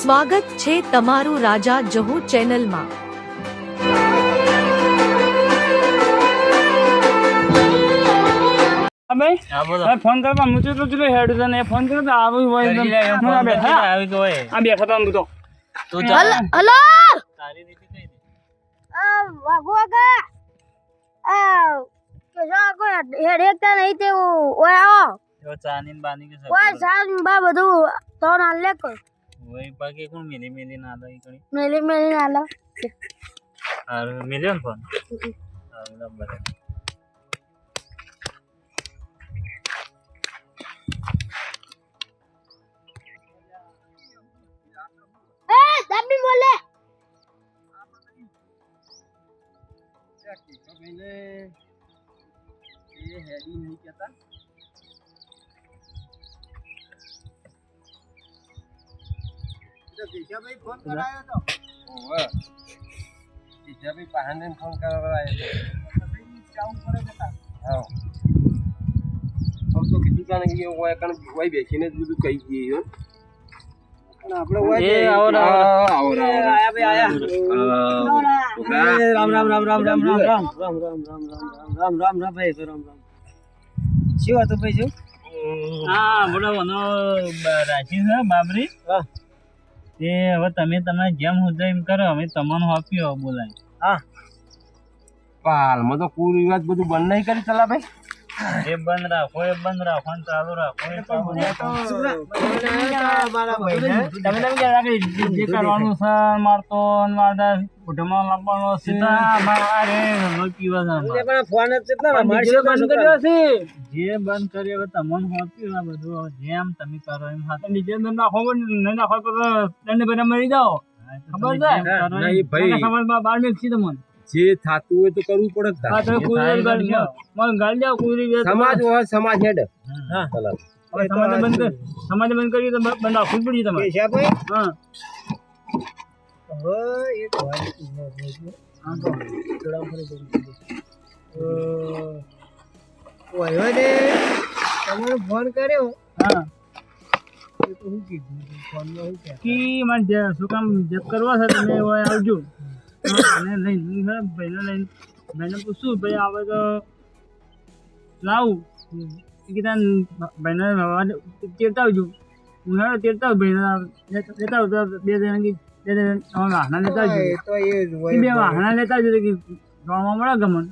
સ્વાગત છે તમારું રાજા જહુ ચેનલમાં। ફોન કરવા હું તો ચલો હેડ તને ફોન કર્યો તો આવી હોય હું આ બેઠા આવી ગયો આ બેઠા તો તો હલો તારી રીતિ કઈ વાગોગા કે જો કો હેડ એકતા નહીં તે ઓય આવો જો ચાનીન બાની કે ઓય સાન બા બધું તો ના લે કો ઓય પાકે કોણ મેલી મેલી ના દઈ કણી મેલી ના લો આર મિલિયન ફોન આ નંબર दाबी बोले पहले ये हेडी नहीं कहता तो केशा भाई फोन कराया तो ओह केशा भाई पहाने फोन कराया तो भाई चाऊ करे बेटा हां हम तो किसी का नहीं ये वो कण भाई बेचीने બધું કહી ગયો આપણે એ આવો આવો આયા ભાઈ આયા રામ રામ રામ રામ રામ રામ રામ રામ રામ ભાઈ રામ રામ શું હતું ભાઈ શું હા બોલો વનો રાશી છે બાબરી તે હવે તમે તમારે જેમ હુજે એમ કરો અમે તમને આપ્યો બોલાય હા હાલમાં તો કુલ વિવાદ બધું બંધ નહીં કરી ચલા ભાઈ એ બંધ રાખો એ બંધ રાખો ને ચાલુ રાખો એ ચાલુ જે કરવાનું છે મારતો મારદા ઉઠમાં લાવવાનો સીધા મારે પીવા જે બંધ કર્યો હવે તમને હોપ્યું આ બધું જેમ તમે કરો એમ હાથ નીચે નાખો નહીં નાખો તો દંડ બધા મરી જાઓ ખબર છે સમજમાં બાર મેળવી તમને જે થાતું હોય તો કરવું પડે સમાજ હોય સમાજ હેડ હા સમાજ બંધ કરી તો બંધ રાખવું પડી તમારે હા હવે એક તમારો ફોન કર્યો હા શું કીધું ફોનમાં શું કે કી મને શું કામ જપ કરવા છે તમે આવજો અને લઈને ભાઈને પૂછું ભાઈ આવે તો લાવું કીધા ભાઈને તેરતા આવજો હું તેરતા ભાઈને લેતા આવતો બે વાહના લેતા આવજો બે વાહના લેતા આવજો કે જોવા મળે ગમન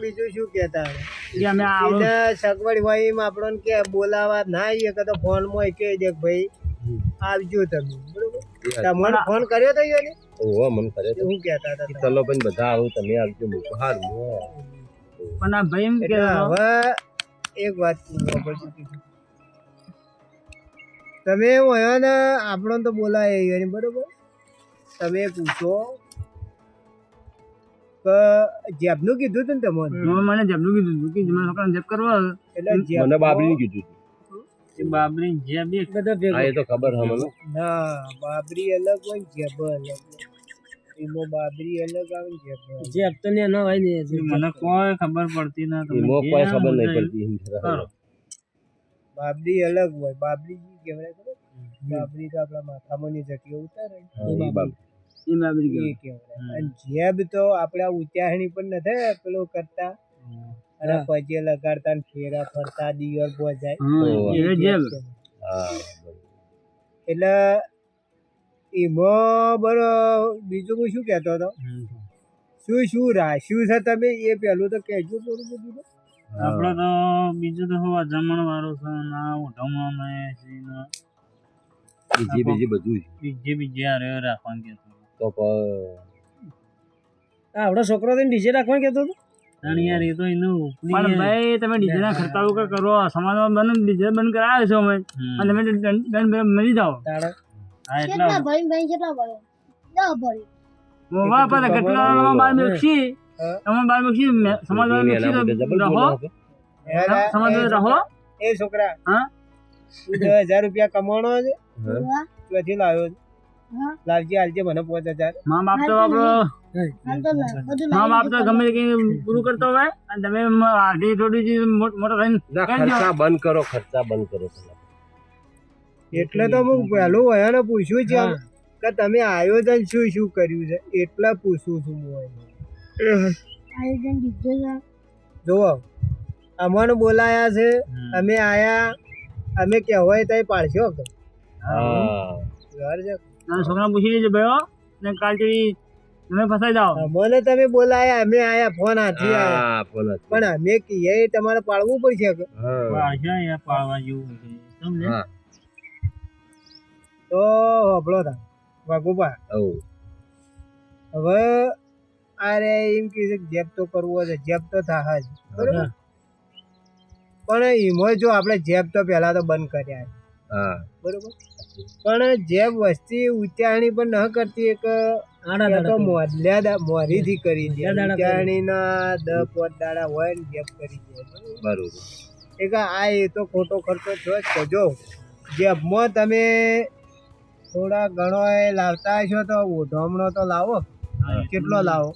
બીજું શું કેતા કે અમે સગવડ હોય એમ આપણને કે બોલાવા ના આવીએ કે તો ફોન માં કે દેખ ભાઈ આવજો તમે બરોબર ફોન કર્યો તો ને ઓહો મને કર્યો તો હું કહેતા હતા ચલો ભાઈ બધા આવો તમે આવજો મૂકો હારું પણ આ ભાઈ એમ કે હવે એક વાત તમે હોય ને આપણો તો બોલાય ને બરોબર તમે પૂછો કે જેબનું કીધું તું ને તમને મને જેબનું કીધું કે મને છોકરાને જેબ કરવા એટલે મને બાબરીને કીધું બાબરી જેબ એક હા એ તો ખબર હે મને ના બાબરી અલગ હોય જેબ અલગ એમાં બાબરી અલગ આવે જેબ તો ને ન હોય ને મને કોઈ ખબર પડતી ના એમાં કોઈ ખબર નહીં પડતી બાબરી અલગ હોય બાબરી કેવડાય ખબર બાબરી તો આપણા માથામાં ની જટીઓ ઉતારે એ બાબરી કેવડાય અને જેબ તો આપણા ઉચ્ચારણી પણ નથી પેલો કરતા અને પછી લગાડતા ને ફેરા ફરતા દિયર પહોંચાય એટલે એમાં બરો બીજું હું શું કહેતો હતો શું રાખ્યું છે તમે એ પહેલું તો કહેજો થોડું બધું આપડે તો બીજું તો હોવા જમણ વાળું છે ના ઉઠવામાં બીજી હારે રાખવાનું કેતો તો આપડો છોકરો ડીજે રાખવાનું કેતો હતો યાર એ તો એનું પણ ભાઈ તમે ડીજે ના ખર્ચા કરો સમાજમાં બંધ ડીજે બંધ કરાવ્યો છો અમે અને તમે દંડ મળી જાઓ હા એટલા ભાઈ કેટલા ભરે 10 ભરે મોવા પર કેટલા બાર મેક્ષી તમે બાર મેક્ષી સમાજમાં મેક્ષી રહો સમાજમાં રહો એ છોકરા હા 10,000 રૂપિયા કમાણો છે ત્યાંથી લાવ્યો લાલજી આલજે મને 5,000 માં બાપ તો માં બાપ તો ગમે તે પૂરું કરતો હોય અને તમે આધી થોડી મોટો થઈને ખર્ચા બંધ કરો એટલે તો હું પહેલું વયાને પૂછ્યું છે કે તમે આયોજન શું શું કર્યું છે એટલે પૂછું છું હું આયોજન ડીજે છે જુઓ અમને બોલાયા છે અમે આયા અમે કહેવાય તઈ પાડશો કે ઘર છે નાના છોકરાને પૂછી લેજો ભાઈઓ ને કાલથી તમે ફસાઈ જાઓ અમને તમે બોલાયા અમે આયા ફોન હાથી આયા પણ અમે કહીએ તમારે પાડવું પડશે કે પાડવા જેવું સમજે તો હોભળો તા વાઘુબા હવે અરે એમ કે જેબ તો કરવો છે જેબ તો થાય જ બરોબર પણ એમાં જો આપણે જેબ તો પહેલા તો બંધ કર્યા બરોબર પણ જેબ વસ્તી ઉચ્ચારણી પણ ન કરતી એક મોરીથી કરી દે ઉચ્ચારણી ના 10-5 દાડા હોય ને જેબ કરી દે બરોબર એક આ એ તો ખોટો ખર્ચો થયો જ જો જેબમાં તમે થોડા ઘણો લાવતા હશો તો ઓઢમણો તો લાવો કેટલો લાવો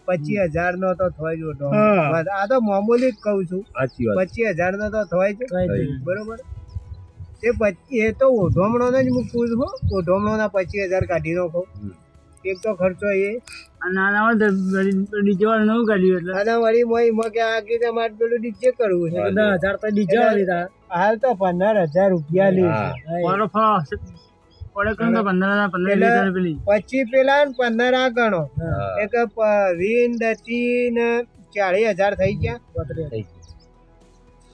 25,000 નો તો થોય જ ઓઢમણો આ તો મામૂલી જ કહું છું 25,000 નો તો થોય જ બરોબર એ તો ઓઢમણો ને જ હું પૂછું ઓઢમણો ના 25,000 કાઢી નાખો એક તો ખર્ચો એ નાના ડીજે વાળું નવું કાઢ્યું એટલે અને વળી મોય કે આ કે તમારે પેલું ડીજે કરવું છે 10,000 તો ડીજે લીધા હાલ તો 15,000 રૂપિયા લે મારો ફળો પડે કમ તો 15,000 પેલી 25 પેલા ને 15 આ ગણો એક 20 ને 40,000 થઈ ગયા 40-35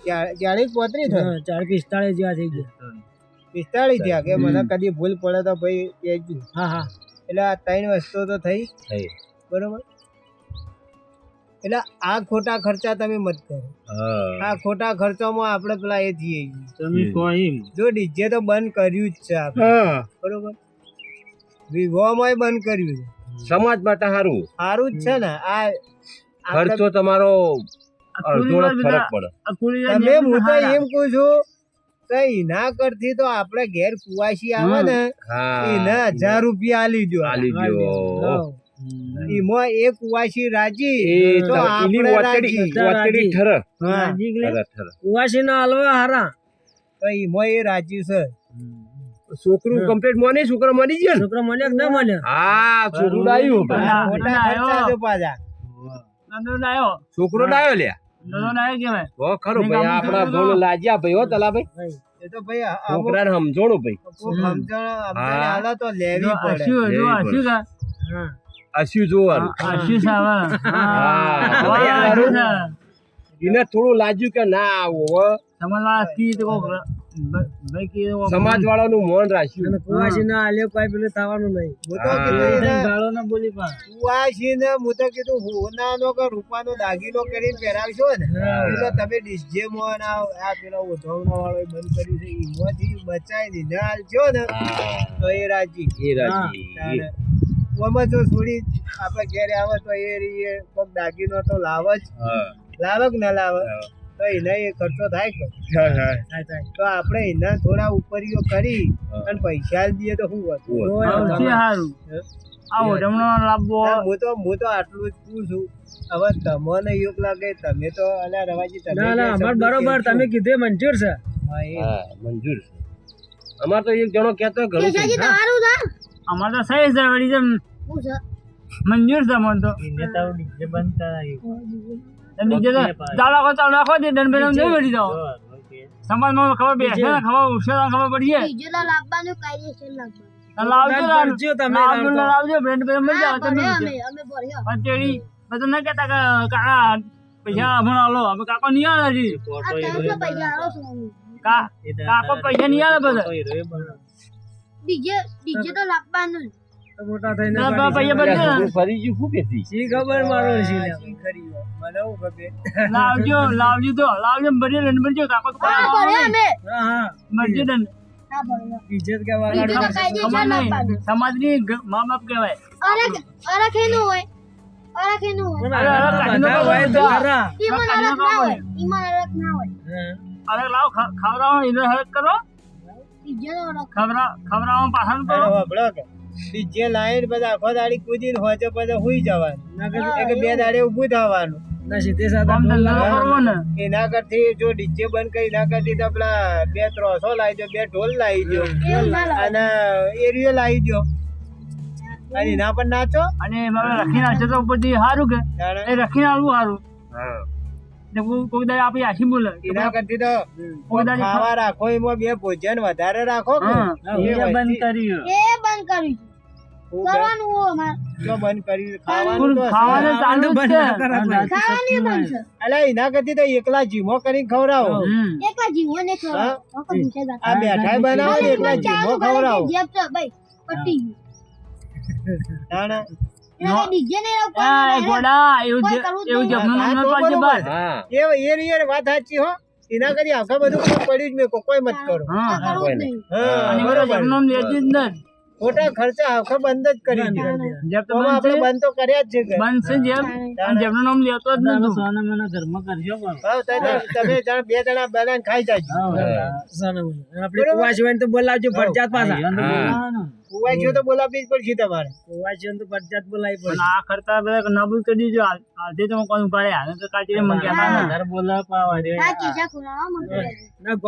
થયા 40-45 જેવા થઈ ગયા 45 થયા કે મને કદી ભૂલ પડે તો ભાઈ કહેજો એટલે આ 3 વસ્તુ તો થઈ બરોબર એટલે આ ખોટા ખર્ચા તમે મત કરો આ ખોટા ખર્ચામાં આપણે પેલા એ થઈએ જો ડીજે તો બંધ કર્યું જ છે આપણે બરોબર વિવાહમાં બંધ કર્યું છે સમાજ માટે સારું સારું જ છે ને આ ખર્ચો તમારો અડધો ફરક પડે તમે હું તો એમ કહું છું કે એના કરતી તો આપણે ઘેર કુવાસી આવે ને એના 1,000 રૂપિયા આલી દો એમાં એક કુવાસી રાજી તો આપણે રાજી કુવાસી ના હલવા હારા તો એમાં એ રાજી છે છોકરું કમ્પ્લીટ મોને છોકરો મળી ગયો છોકરો મને ના મને હા છોકરું ડાયું મોટા ખર્ચા છે પાછા નંદો ડાયો છોકરો ડાયો લે નંદો ડાયો કેવાય તો ખરું ભાઈ આપણા બોલ લાજ્યા ભાઈ હો તલાભાઈ એ તો ભાઈ છોકરાને સમજણું ભાઈ સમજણ હાલા તો લેવી પડે આસ્યુ જોવાનું એને થોડું લાગ્યું કે ના આવો સમાજ વાળાનું મૌન રાખ્યું કુવાસી ના આલ્યો કોઈ પેલું થવાનું નહીં કુવાસી ને હું તો કીધું હોનાનો કે રૂપાનો દાગીનો કરીને પહેરાવશો ને એટલે તમે ડીજે મોન આ પેલો ઉધવણો વાળો બંધ કર્યું છે એમાંથી બચાવી ને આલજો ને તો એ રાજી ઓમાં જો થોડી આપણે ઘેરે આવે તો એ રીએ કોક દાગીનો તો લાવ જ લાવે કે ના લાવે તો એને એ ખર્ચો થાય કે તો આપણે એના થોડા ઉપરીઓ કરી અને પૈસા દઈએ તો શું હતું હું તો આટલું જ પૂછું હવે તમને યોગ લાગે તમે તો અલ્યા રવાજી તમે બરોબર તમે કીધું મંજૂર છે મંજૂર છે અમાર તો એક જણો કહેતો ઘણું છે અમાર તો સહી છે વળી મંજૂર છે મને તો ડીજે બંધ દાડા કો ચાલ રાખો દે દંડ બેન નહીં વળી જાઓ સમાજમાં ખબર બેસે ને ખબર ઉછે ખબર પડીએ ડીજે લા લાવવાનું કાયદેસર લાવજો બ્રેન્ડ બેન મળી જાવ તમે અમે ભર્યો પચેડી બધું ન કહેતા કે કાકા પૈસા હમણાં લો અમે કાકો નહીં આવે હજી કાકો પૈસા નહીં આવે બધા ડીજે તો લાવવાનું મોટા થઈને પૈસા બદલે ફરી ગયું શું કેતી શી ખબર મારો છે ખરી મને હું ખબર લાવજો બધી દંડ બનજો કાકો તો મરજો દંડ ઇજ્જત કે સમાજની મા બાપ કહેવાય અરે ખેનું હોય અરે લાવ ખવડાવો એને હરક કરો ખવડાવો પાછળ કરો ડીજે લાઈન બધા આખો દાડી કૂદીને હોજે પછી હુઈ જવાનું એક બે દાડે ઊભું થવાનું કામ ધંધો કરવો ને એના કરતી જો ડીજે બંધ કરી ના કરતી તો પેલા 2 ત્રોસો લાવી દો, 2 ઢોલ લાવી દો એવું ના લાવે. અને એરિયો લાવી દો અને એના પર નાચો. અને એમાં રખીને આવશે તો ઉપરથી સારું કે તાણે એ રખીને આવવું સારું હા ને કોઈ દાડે આપણી આશી બોલે એના કરતી તો કોઈ દાડે ખાવા રાખો એમાં 2 ભોજન વધારે રાખો કે હા, એ બંધ કર્યું એ બંધ કર્યું છે. કરવાનું હોય અમારે. જો બંધ કરી ખાવાનું તો હશે. ખાવાનું ચાલુ જ છે ખાવાની બંધ છે. અલા એના કરતી તો એકલા જીમો કરીને ખવડાવો. હમ. એકલા જીવોને ખવડાવો. હા? વખત મૂકે જાતા. આ બેઠાઈ બનાવો ને એકલા જીમો ચાલુ કરે છે, ખવડાવો. જેબ છે, ભાઈ, પતી ગયું. તાણે એના કઈ DJ ને એવું કોઈ આ ના એ રહે. ગોડા એવું કોઈ કરવું જ એવું નહીં. જમનું હા, નામ તો પાડજે બરોબર. બસ હા એ વાત સાચી હો. એના કરી આખા બધું કામ પડ્યું જ મેં કોઈ મત કરો. હા આ કરવું જ નહીં. હા અને બરોબર. જમનું લેતી જ નથી ખોટા ખર્ચા આખા બંધ જ કરી દીધા. જેબ તો તો આપણે બંધ બંધ તો કર્યા જ છે કે. છે જેબ અને જેબનું નામ લેતો જ નતું હા, તમે જણ 2 જણા બનાવીને ખાઈ જાજો. કુવાઈ છો તો બોલાવવી જ પડશે તમારે. પણ આ ખર્ચા બધા નાબૂદ કરી દીધો આજે તો કોણ ઉપાડે હાલ તો કાચી મંગ્યા આ કેજા ખોલાવા મંગાવી દેજો.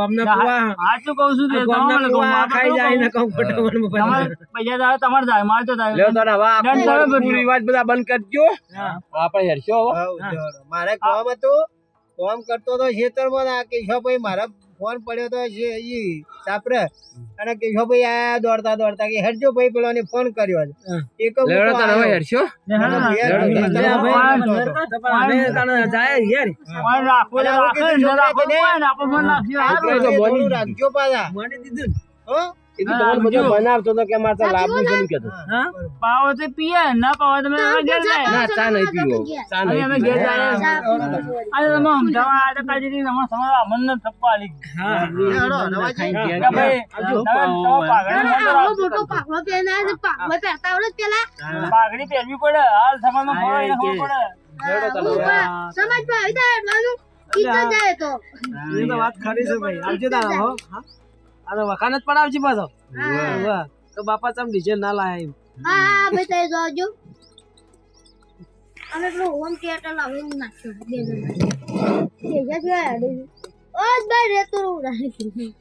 સાચું કહું છું કે તમારે પૈસા થાય તમારે થાય મારે તો થાય લ્યો તો હવે આ દંડ તમે ભરજો. પૂરી વાત બધા બંધ કરજો આપણે હેરશો હવે હાઉ, ચાલો. મારે કામ હતું, કામ કરતો તો ખેતરમાં ને આ કેશવભાઈ મારા ફોન પડ્યો તો ઈ સાપરે અને કેશવભાઈ આયા દોડતા દોડતા કે હેડજો ભાઈ પેલાને ફોન કર્યો છે. એક જ લેવડો મૂકો તને હવે આવ્યો. હેરશો ને હા, પણ રાખો એટલે રાખે, ન રાખો તો કોઈ ને આપણે મન રાખજો હારું. થોડું રાખજો પાછા. હો? એ તો તમારે બધું બનાવતો તો કે મારે તો લાભ છે એમ કહેતો પાવો તો પીએ ના પાવો તમે ઘેર જાય ના ચા નહીં પીવો ચા અને નહીં અમે પીવો ઘેર જાય આજે તમે સમજાવવા આ તો કાઢી દીધી તમારે સમજવા મન થપ્પા આલી હેડો, નવાજી. કે ભાઈ તમે પાઘડી આવો નતો રાખતો. મોટો પાઘડો પહેર્યો છે, પાઘડો પહેરતા આવડે જ પેલા. પાઘડી પહેરવી પડે હાલ સમાજમાં ખબર એને ખબર પડે સમાજમાં આવી જાય એટલાનું ઇજ્જત જાય તો. વાત ખરી છે ભાઈ આવજો તારા હો આ વખાણ જ પડાવજી પાછો હા. તો બાપા ચમ ડીજે ના લાયા એમ હા, ભાઈ તમે જોજો. અમે પેલું હોમ થિયેટર લાવીને નાખ્યું 2 જણા. કેજા જોયા ઓ ભાઈ રેતો રાખી